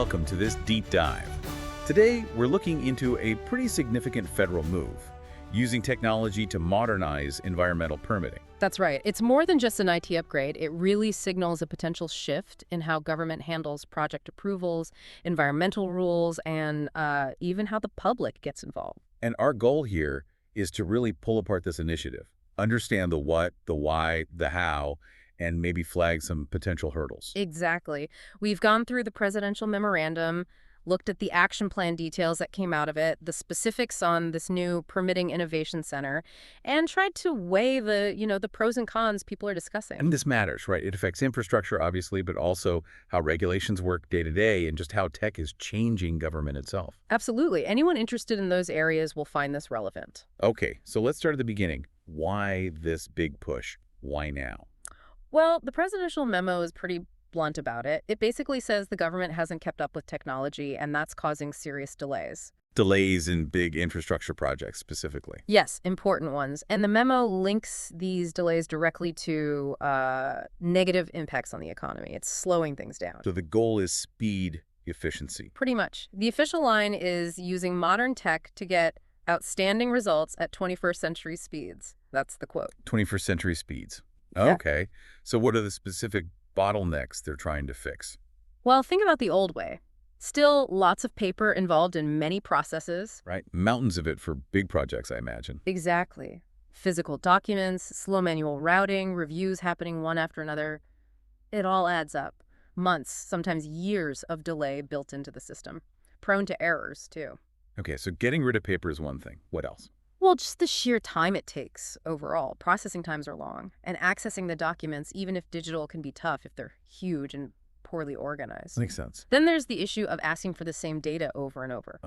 welcome to this deep dive. Today, we're looking into a pretty significant federal move, using technology to modernize environmental permitting. That's right. It's more than just an IT upgrade. It really signals a potential shift in how government handles project approvals, environmental rules, and even how the public gets involved. And our goal here is to really pull apart this initiative, understand the what, the why, the how, and maybe flag some potential hurdles. Exactly. We've gone through the Presidential Memorandum, looked at the action plan details that came out of it, the specifics on this new Permitting Innovation Center, and tried to weigh the pros and cons people are discussing. And this matters, right? It affects infrastructure, obviously, but also how regulations work day to day and just how tech is changing government itself. Absolutely. Anyone interested in those areas will find this relevant. Okay, so let's start at the beginning. Why this big push? Why now? Well, the presidential memo is pretty blunt about it. It basically says the government hasn't kept up with technology, and that's causing serious delays. Delays in big infrastructure projects, specifically. Yes, important ones. And the memo links these delays directly to negative impacts on the economy. It's slowing things down. So the goal is speed, efficiency. Pretty much. The official line is using modern tech to get outstanding results at 21st century speeds. That's the quote. 21st century speeds. Yeah. Okay. So what are the specific bottlenecks they're trying to fix? Well, think about the old way. Still lots of paper involved in many processes. Right? Mountains of it for big projects, I imagine. Exactly. Physical documents, slow manual routing, reviews happening one after another. It all adds up. Months, sometimes years of delay built into the system. Prone to errors, too. Okay, so getting rid of paper is one thing. What else? Well, just the sheer time it takes overall. Processing times are long. And accessing the documents, even if digital, can be tough if they're huge and poorly organized. Makes sense. Then there's the issue of asking for the same data over and over.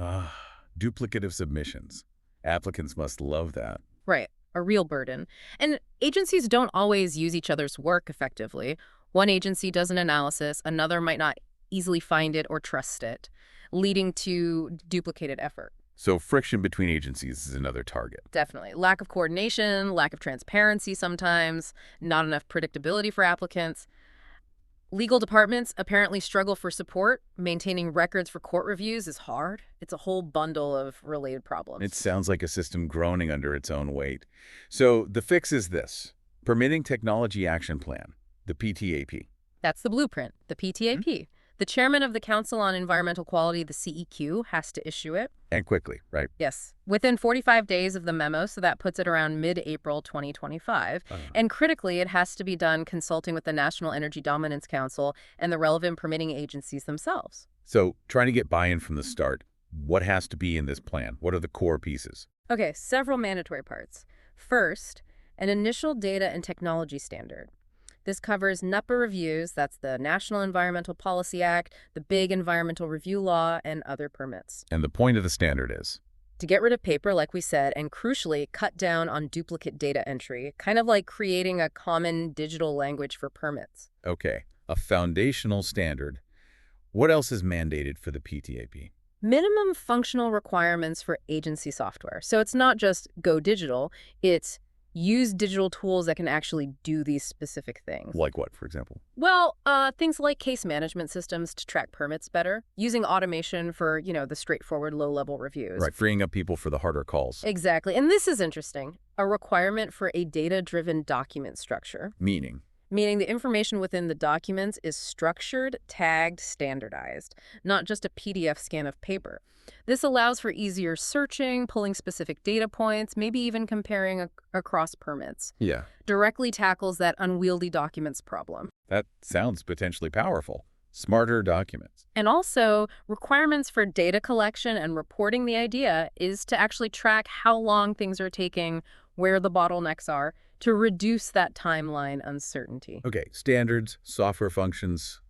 Duplicative submissions. Applicants must love that. Right, a real burden. And agencies don't always use each other's work effectively. One agency does an analysis, another might not easily find it or trust it, leading to duplicated effort. So friction between agencies is another target. Definitely. Lack of coordination, lack of transparency sometimes, not enough predictability for applicants. Legal departments apparently struggle for support. Maintaining records for court reviews is hard. It's a whole bundle of related problems. It sounds like a system groaning under its own weight. So the fix is this: Permitting Technology Action Plan, the PTAP. That's the blueprint, the PTAP. The chairman of the Council on Environmental Quality, the CEQ, has to issue it. And quickly, right? Yes. Within 45 days of the memo, so that puts it around mid-April 2025. And critically, it has to be done consulting with the National Energy Dominance Council and the relevant permitting agencies themselves. So trying to get buy-in from the start, what has to be in this plan? What are the core pieces? Okay, several mandatory parts. First, an initial data and technology standard. This covers NEPA reviews, that's the National Environmental Policy Act, the big environmental review law, and other permits. And the point of the standard is? To get rid of paper, like we said, and crucially, cut down on duplicate data entry, kind of like creating a common digital language for permits. Okay, a foundational standard. What else is mandated for the PTAP? Minimum functional requirements for agency software. So it's not just go digital, it's use digital tools that can actually do these specific things. Like what, for example? Well, things like case management systems to track permits better, using automation for, the straightforward low-level reviews. Right, freeing up people for the harder calls. Exactly. And this is interesting. A requirement for a data-driven document structure. Meaning Meaning the information within the documents is structured, tagged, standardized, not just a PDF scan of paper. This allows for easier searching, pulling specific data points, maybe even comparing across permits. Yeah. Directly tackles that unwieldy documents problem. That sounds potentially powerful. Smarter documents. And also, requirements for data collection and reporting. The idea is to actually track how long things are taking, where the bottlenecks are, to reduce that timeline uncertainty. Okay, standards, software functions.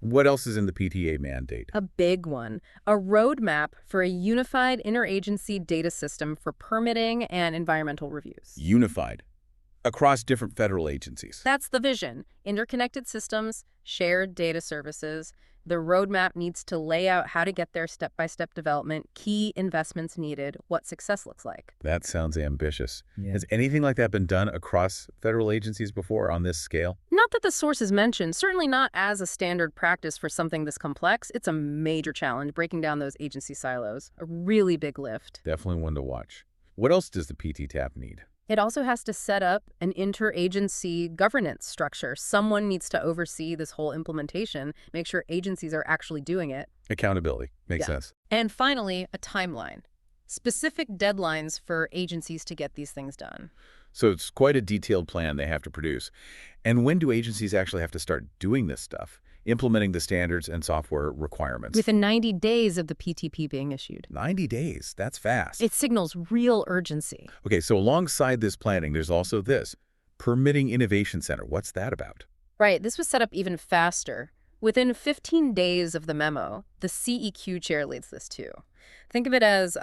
What else is in the PTA mandate? A big one, a roadmap for a unified interagency data system for permitting and environmental reviews. Unified. Across different federal agencies. That's the vision. Interconnected systems, shared data services, The roadmap needs to lay out how to get there, step-by-step development, key investments needed, what success looks like. That sounds ambitious. Yeah. Has anything like that been done across federal agencies before on this scale? Not that the source is mentioned, certainly not as a standard practice for something this complex. It's a major challenge, breaking down those agency silos. A really big lift. Definitely one to watch. What else does the PT TAP need? It also has to set up an interagency governance structure. Someone needs to oversee this whole implementation, make sure agencies are actually doing it. Accountability. Makes Yeah. sense. And finally, a timeline. Specific deadlines for agencies to get these things done. So it's quite a detailed plan they have to produce. And when do agencies actually have to start doing this stuff, implementing the standards and software requirements? Within 90 days of the PTP being issued. 90 days. That's fast. It signals real urgency. Okay, so alongside this planning, there's also this. Permitting Innovation Center. What's that about? Right, this was set up even faster. Within 15 days of the memo, the CEQ chair leads this too. Think of it as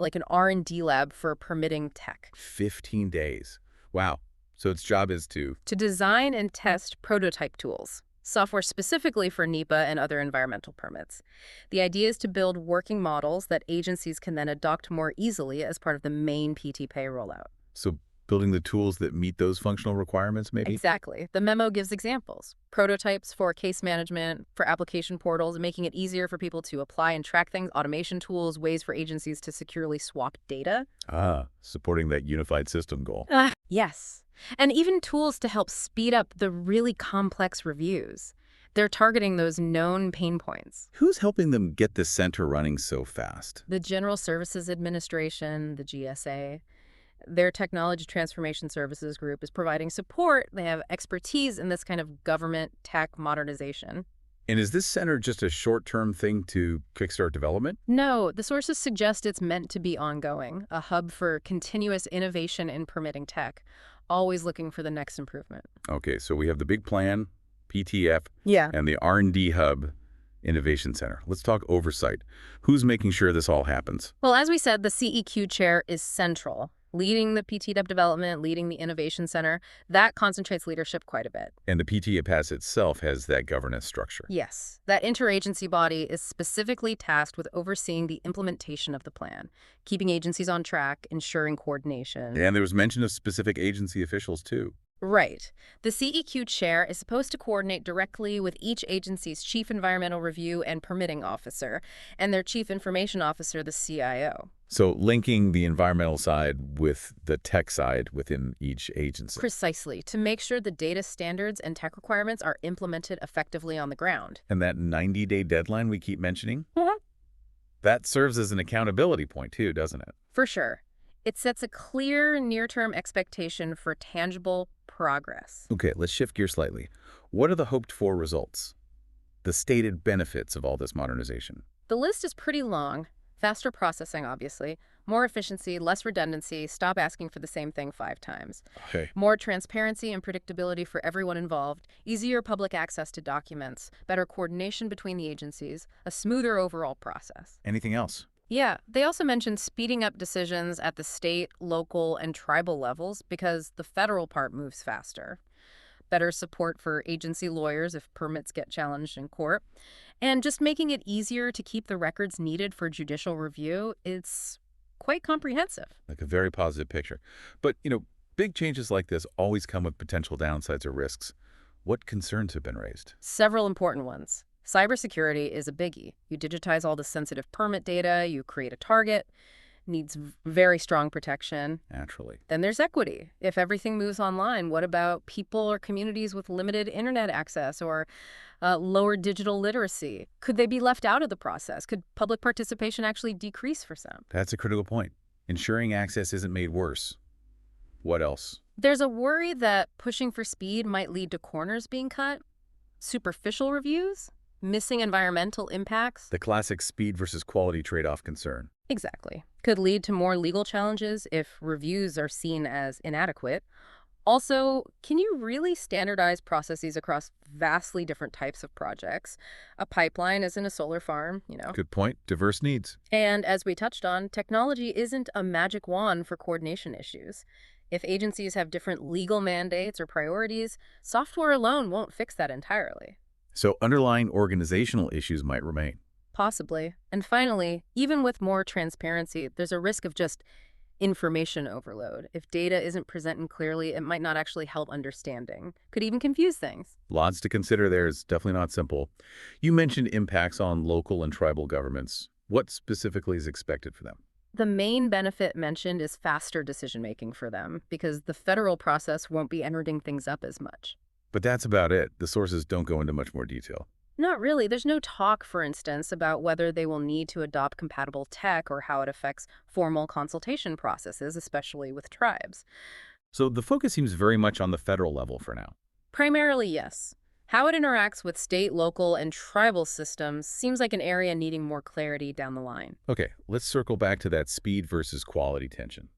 like an R&D lab for permitting tech. 15 days. Wow. So its job is to... To design and test prototype tools, software specifically for NEPA and other environmental permits. The idea is to build working models that agencies can then adopt more easily as part of the main PTP rollout. So building the tools that meet those functional requirements, maybe? Exactly. The memo gives examples. Prototypes for case management, for application portals, making it easier for people to apply and track things, automation tools, ways for agencies to securely swap data. Supporting that unified system goal. Yes. And even tools to help speed up the really complex reviews. They're targeting those known pain points. Who's helping them get the center running so fast? The General Services Administration, the GSA, their Technology Transformation Services group is providing support. They have expertise in this kind of government tech modernization. And is this center just a short-term thing to kickstart development? No, the sources suggest it's meant to be ongoing, a hub for continuous innovation in permitting tech, always looking for the next improvement. Okay, so we have the big plan, PTF, Yeah. and the R&D hub, Innovation Center. Let's talk oversight. Who's making sure this all happens? Well, as we said, the CEQ chair is central, leading the PTW development, leading the Innovation Center. That concentrates leadership quite a bit. And the PTF itself has that governance structure. Yes, that interagency body is specifically tasked with overseeing the implementation of the plan, keeping agencies on track, ensuring coordination. And there was mention of specific agency officials, too. Right. The CEQ chair is supposed to coordinate directly with each agency's chief environmental review and permitting officer, and their chief information officer, the CIO. So linking the environmental side with the tech side within each agency. Precisely, to make sure the data standards and tech requirements are implemented effectively on the ground. And that 90-day deadline we keep mentioning? That serves as an accountability point, too, doesn't it? For sure. It sets a clear near-term expectation for tangible progress. Okay, let's shift gears slightly. What are the hoped-for results? The stated benefits of all this modernization? The list is pretty long. Faster processing, obviously. More efficiency, less redundancy, stop asking for the same thing 5 times. Okay. More transparency and predictability for everyone involved, easier public access to documents, better coordination between the agencies, a smoother overall process. Anything else? Yeah, they also mentioned speeding up decisions at the state, local, and tribal levels because the federal part moves faster. Better support for agency lawyers if permits get challenged in court. And just making it easier to keep the records needed for judicial review. It's quite comprehensive. Like a very positive picture. But, big changes like this always come with potential downsides or risks. What concerns have been raised? Several important ones. Cybersecurity is a biggie. You digitize all the sensitive permit data, you create a target, needs very strong protection. Naturally. Then there's equity. If everything moves online, what about people or communities with limited internet access or lower digital literacy? Could they be left out of the process? Could public participation actually decrease for some? That's a critical point. Ensuring access isn't made worse. What else? There's a worry that pushing for speed might lead to corners being cut, superficial reviews, missing environmental impacts. The classic speed versus quality trade-off concern. Exactly. Could lead to more legal challenges if reviews are seen as inadequate. Also, can you really standardize processes across vastly different types of projects? A pipeline isn't a solar farm, Good point. Diverse needs. And as we touched on, technology isn't a magic wand for coordination issues. If agencies have different legal mandates or priorities, software alone won't fix that entirely. So underlying organizational issues might remain. Possibly. And finally, even with more transparency, there's a risk of just information overload. If data isn't presented clearly, it might not actually help understanding. Could even confuse things. Lots to consider there. It's definitely not simple. You mentioned impacts on local and tribal governments. What specifically is expected for them? The main benefit mentioned is faster decision-making for them, because the federal process won't be entering things up as much. But that's about it. The sources don't go into much more detail. Not really. There's no talk, for instance, about whether they will need to adopt compatible tech or how it affects formal consultation processes, especially with tribes. So the focus seems very much on the federal level for now. Primarily, yes. How it interacts with state, local, and tribal systems seems like an area needing more clarity down the line. Okay, let's circle back to that speed versus quality tension.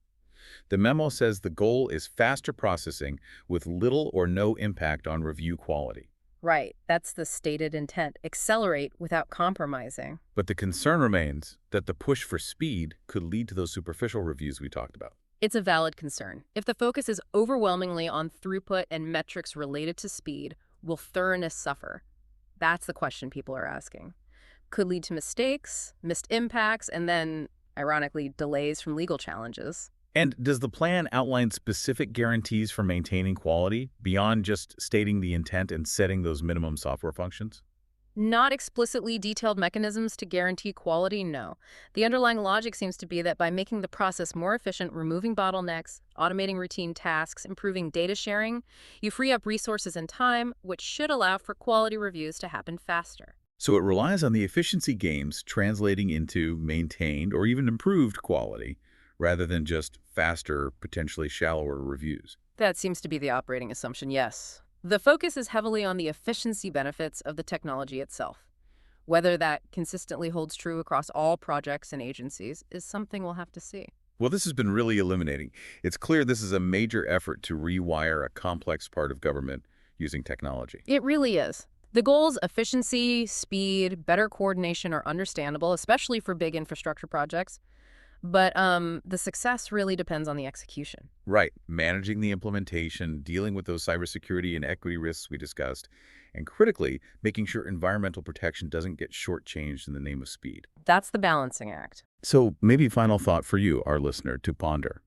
The memo says the goal is faster processing with little or no impact on review quality. Right, that's the stated intent. Accelerate without compromising. But the concern remains that the push for speed could lead to those superficial reviews we talked about. It's a valid concern. If the focus is overwhelmingly on throughput and metrics related to speed, will thoroughness suffer? That's the question people are asking. Could lead to mistakes, missed impacts, and then, ironically, delays from legal challenges. And does the plan outline specific guarantees for maintaining quality beyond just stating the intent and setting those minimum software functions? Not explicitly detailed mechanisms to guarantee quality, no. The underlying logic seems to be that by making the process more efficient, removing bottlenecks, automating routine tasks, improving data sharing, you free up resources and time, which should allow for quality reviews to happen faster. So it relies on the efficiency gains translating into maintained or even improved quality, rather than just faster, potentially shallower reviews. That seems to be the operating assumption, yes. The focus is heavily on the efficiency benefits of the technology itself. Whether that consistently holds true across all projects and agencies is something we'll have to see. Well, this has been really illuminating. It's clear this is a major effort to rewire a complex part of government using technology. It really is. The goals, efficiency, speed, better coordination are understandable, especially for big infrastructure projects. But the success really depends on the execution. Right. Managing the implementation, dealing with those cybersecurity and equity risks we discussed, and critically, making sure environmental protection doesn't get shortchanged in the name of speed. That's the balancing act. So maybe final thought for you, our listener, to ponder.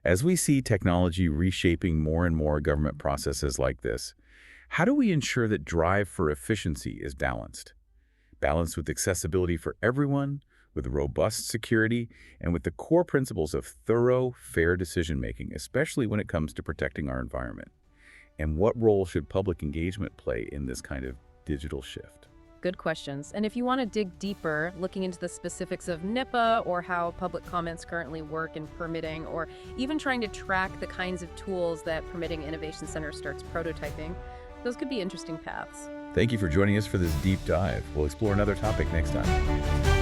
As we see technology reshaping more and more government processes like this, how do we ensure that drive for efficiency is balanced? Balanced with accessibility for everyone, with robust security, and with the core principles of thorough, fair decision-making, especially when it comes to protecting our environment. And what role should public engagement play in this kind of digital shift? Good questions. And if you want to dig deeper, looking into the specifics of NIPA or how public comments currently work in permitting, or even trying to track the kinds of tools that Permitting Innovation Center starts prototyping, those could be interesting paths. Thank you for joining us for this deep dive. We'll explore another topic next time.